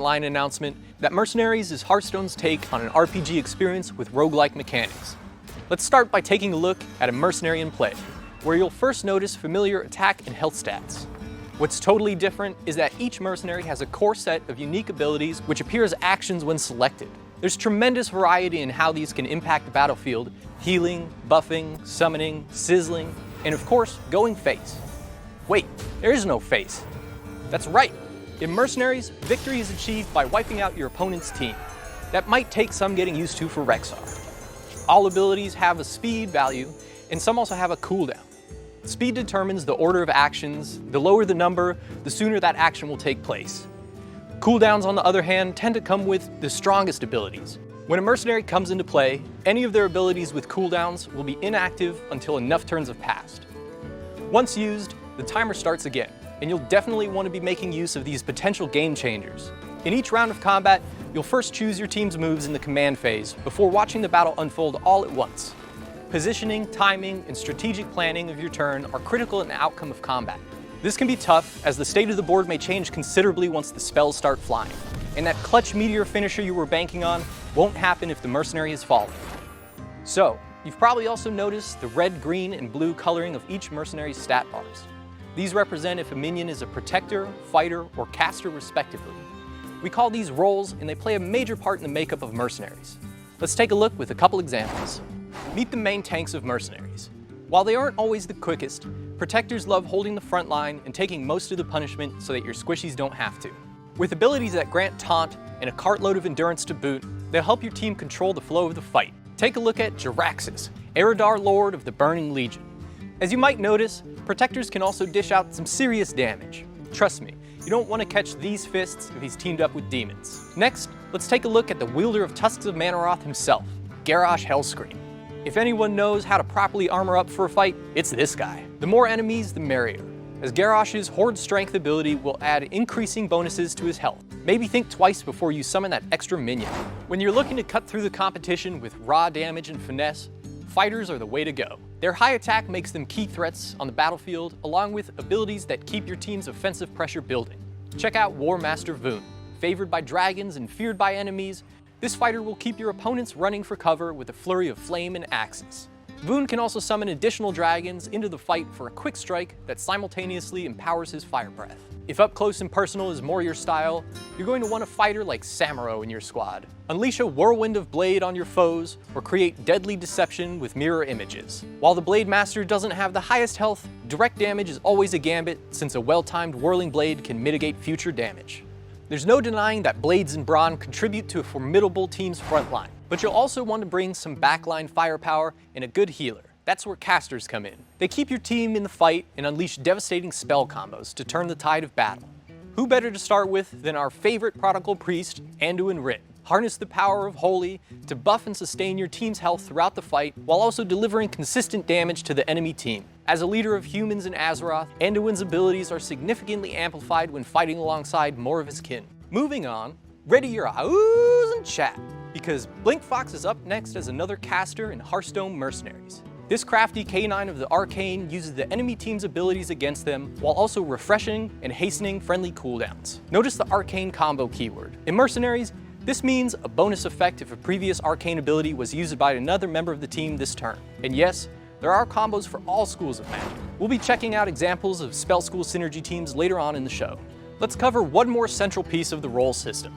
line announcement that Mercenaries is Hearthstone's take on an RPG experience with roguelike mechanics. Let's start by taking a look at a mercenary in play, where you'll first notice familiar attack and health stats. What's totally different is that each mercenary has a core set of unique abilities which appear as actions when selected. There's tremendous variety in how these can impact the battlefield: healing, buffing, summoning, sizzling, and of course, going face. Wait, there is no face. That's right. In Mercenaries, victory is achieved by wiping out your opponent's team. That might take some getting used to for Rexar. All abilities have a speed value, and some also have a cooldown. Speed determines the order of actions. The lower the number, the sooner that action will take place. Cooldowns, on the other hand, tend to come with the strongest abilities. When a mercenary comes into play, any of their abilities with cooldowns will be inactive until enough turns have passed. Once used, the timer starts again, and you'll definitely want to be making use of these potential game changers. In each round of combat, you'll first choose your team's moves in the command phase before watching the battle unfold all at once. Positioning, timing, and strategic planning of your turn are critical in the outcome of combat. This can be tough, as the state of the board may change considerably once the spells start flying, and that clutch meteor finisher you were banking on won't happen if the mercenary is falling. So, you've probably also noticed the red, green, and blue coloring of each mercenary's stat bars. These represent if a minion is a protector, fighter, or caster respectively. We call these roles, and they play a major part in the makeup of mercenaries. Let's take a look with a couple examples. Meet the main tanks of mercenaries. While they aren't always the quickest, protectors love holding the front line and taking most of the punishment so that your squishies don't have to. With abilities that grant taunt and a cartload of endurance to boot, they'll help your team control the flow of the fight. Take a look at Jiraxis, Eridar Lord of the Burning Legion. As you might notice, protectors can also dish out some serious damage. Trust me, you don't want to catch these fists if he's teamed up with demons. Next, let's take a look at the wielder of Tusks of Manaroth himself, Garrosh Hellscream. If anyone knows how to properly armor up for a fight, it's this guy. The more enemies, the merrier, as Garrosh's Horde Strength ability will add increasing bonuses to his health. Maybe think twice before you summon that extra minion. When you're looking to cut through the competition with raw damage and finesse, fighters are the way to go. Their high attack makes them key threats on the battlefield, along with abilities that keep your team's offensive pressure building. Check out War Master Voon. Favored by dragons and feared by enemies, this fighter will keep your opponents running for cover with a flurry of flame and axes. Voon can also summon additional dragons into the fight for a quick strike that simultaneously empowers his fire breath. If up close and personal is more your style, you're going to want a fighter like Samuro in your squad. Unleash a whirlwind of blade on your foes, or create deadly deception with mirror images. While the Blade Master doesn't have the highest health, direct damage is always a gambit, since a well-timed whirling blade can mitigate future damage. There's no denying that blades and brawn contribute to a formidable team's front line, but you'll also want to bring some backline firepower and a good healer. That's where casters come in. They keep your team in the fight and unleash devastating spell combos to turn the tide of battle. Who better to start with than our favorite prodigal priest, Anduin Writ? Harness the power of Holy to buff and sustain your team's health throughout the fight, while also delivering consistent damage to the enemy team. As a leader of humans in Azeroth, Anduin's abilities are significantly amplified when fighting alongside more of his kin. Moving on, ready your ahs and chat, because Blinkfox is up next as another caster in Hearthstone Mercenaries. This crafty K9 of the Arcane uses the enemy team's abilities against them, while also refreshing and hastening friendly cooldowns. Notice the Arcane combo keyword. In Mercenaries, this means a bonus effect if a previous Arcane ability was used by another member of the team this turn. And yes, there are combos for all schools of magic. We'll be checking out examples of spell school synergy teams later on in the show. Let's cover one more central piece of the role system.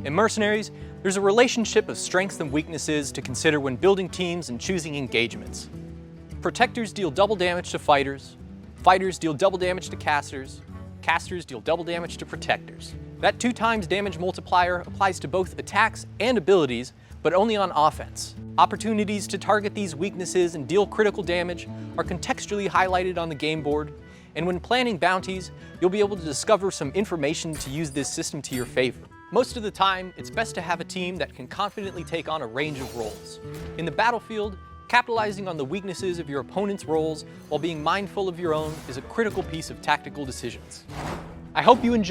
In Mercenaries, there's a relationship of strengths and weaknesses to consider when building teams and choosing engagements. Protectors deal double damage to fighters, fighters deal double damage to casters, casters deal double damage to protectors. That 2x damage multiplier applies to both attacks and abilities, but only on offense. Opportunities to target these weaknesses and deal critical damage are contextually highlighted on the game board, and when planning bounties, you'll be able to discover some information to use this system to your favor. Most of the time, it's best to have a team that can confidently take on a range of roles. In the battlefield, capitalizing on the weaknesses of your opponent's roles while being mindful of your own is a critical piece of tactical decisions. I hope you enjoy